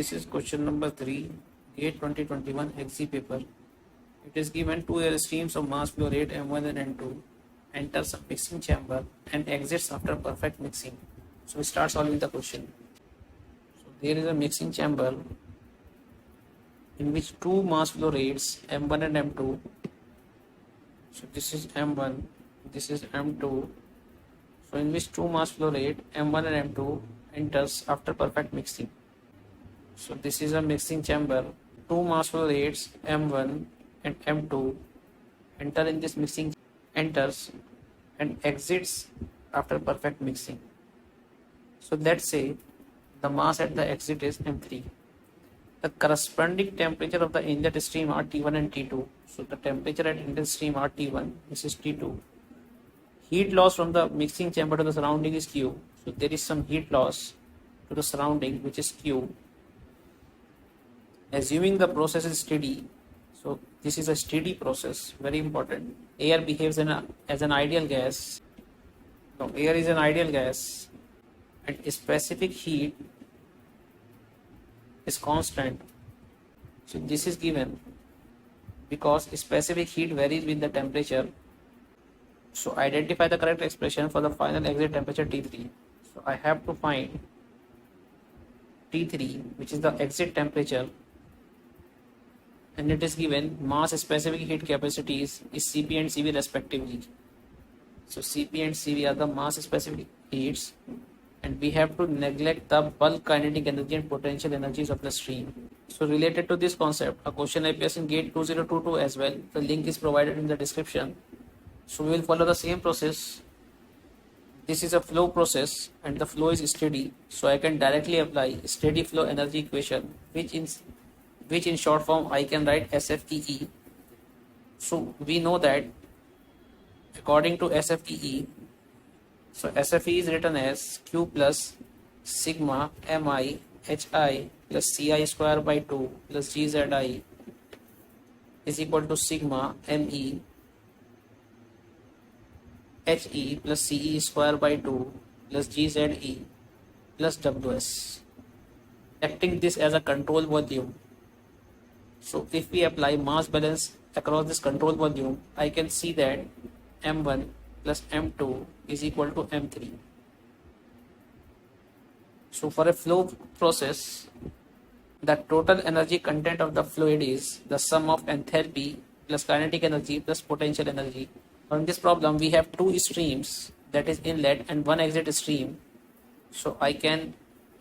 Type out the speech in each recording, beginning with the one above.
this is question number 3, GATE 2021 XC paper. It is given two air streams of mass flow rate M1 and M2 enters a mixing chamber and exits after perfect mixing. So we start solving the question. So there is a mixing chamber in which two mass flow rates M1 and M2. So this is M1, this is M2. So in which two mass flow rate M1 and M2 enters after perfect mixing. So this is a mixing chamber. Two mass flow rates M1 and M2 enter in this mixing, enters and exits after perfect mixing. So let's say the mass at the exit is M3. The corresponding temperature of the inlet stream are T1 and T2. So the temperature at inlet stream are T1, this is T2. Heat loss from the mixing chamber to the surrounding is Q. So there is some heat loss to the surrounding, which is Q. Assuming the process is steady, so this is a steady process, very important. Air behaves as an ideal gas. No, air is an ideal gas and specific heat is constant. So this is given because specific heat varies with the temperature. So identify the correct expression for the final exit temperature T3. So I have to find T3, which is the exit temperature, and it is given mass specific heat capacities is Cp and Cv respectively. So Cp and Cv are the mass specific heats, and we have to neglect the bulk kinetic energy and potential energies of the stream. So related to this concept, a question appears in GATE 2022 as well. The link is provided in the description. So we will follow the same process. This is a flow process and the flow is steady. So I can directly apply steady flow energy equation, which in short form I can write SFEE. So we know that according to SFEE, so SFE is written as Q plus sigma Mi Hi plus Ci square by 2 plus Gzi is equal to sigma Me He plus Ce square by 2 plus Gze plus Ws. Acting this as a control volume. So if we apply mass balance across this control volume, I can see that M1 plus M2 is equal to M3. So for a flow process, the total energy content of the fluid is the sum of enthalpy plus kinetic energy plus potential energy. In this problem, we have two streams, that is inlet and one exit stream. So I can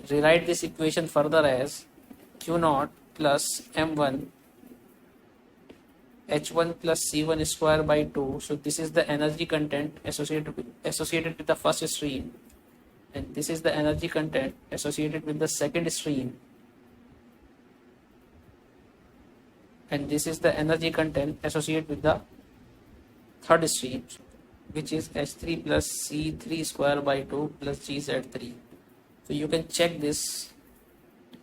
rewrite this equation further as Q0 plus M1 H1 plus C1 square by 2. So this is the energy content associated with the first stream, and this is the energy content associated with the second stream, and this is the energy content associated with the third stream, which is H3 plus C3 square by 2 plus Gz3. So you can check this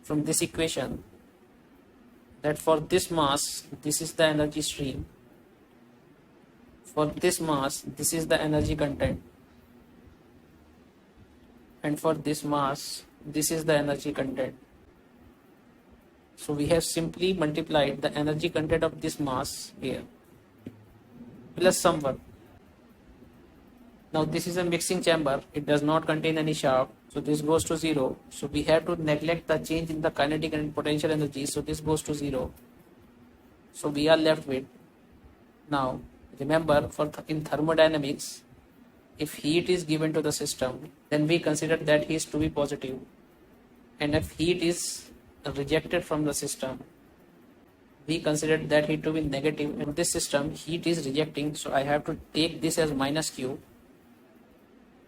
from this equation that for this mass, this is the energy stream. For this mass, this is the energy content. And for this mass, this is the energy content. So we have simply multiplied the energy content of this mass here plus some work. Now this is a mixing chamber. It does not contain any shaft. So this goes to 0. So we have to neglect the change in the kinetic and potential energy. So this goes to 0. So we are left with, now remember in thermodynamics, if heat is given to the system, then we consider that heat to be positive. And if heat is rejected from the system, we consider that heat to be negative. In this system, heat is rejecting. So I have to take this as minus Q.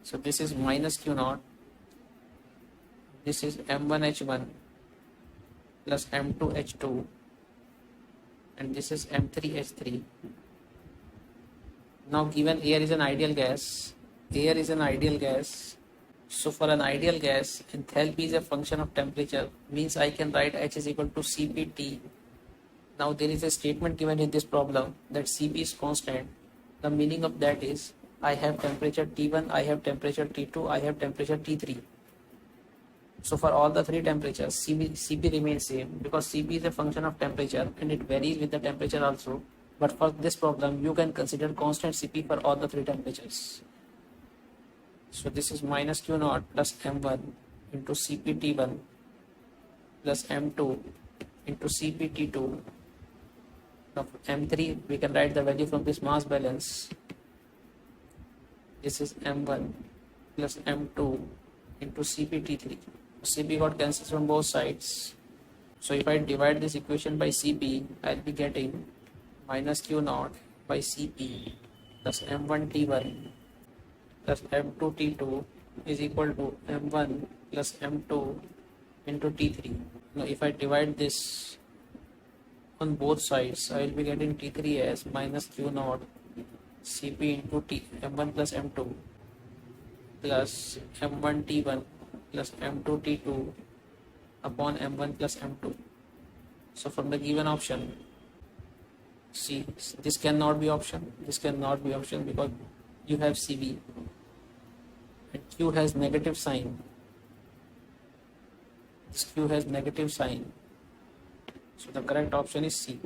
So this is minus Q0. This is M1H1 plus M2H2, and this is M3H3. Now given air is an ideal gas, so for an ideal gas, enthalpy is a function of temperature, means I can write H is equal to Cpt. Now there is a statement given in this problem that Cp is constant. The meaning of that is I have temperature T1, I have temperature T2, I have temperature T3. So for all the three temperatures, Cp remains same because Cp is a function of temperature and it varies with the temperature also. But for this problem, you can consider constant Cp for all the three temperatures. So this is minus Q naught plus M1 into Cpt1 plus M2 into Cpt2. Now for M3, we can write the value from this mass balance. This is M1 plus M2 into Cpt3. Cp got cancelled from both sides. So if I divide this equation by Cp, I'll be getting minus Q naught by Cp plus M1 T1 plus M2 T2 is equal to M1 plus M2 into T3. Now if I divide this on both sides, I will be getting T3 as minus Q naught Cp into M1 plus M2 plus M1 T1 plus M2 T2 upon M1 plus M2. So from the given option, see, this cannot be option, this cannot be option because you have Cv and Q has negative sign. This Q has negative sign. So the correct option is C.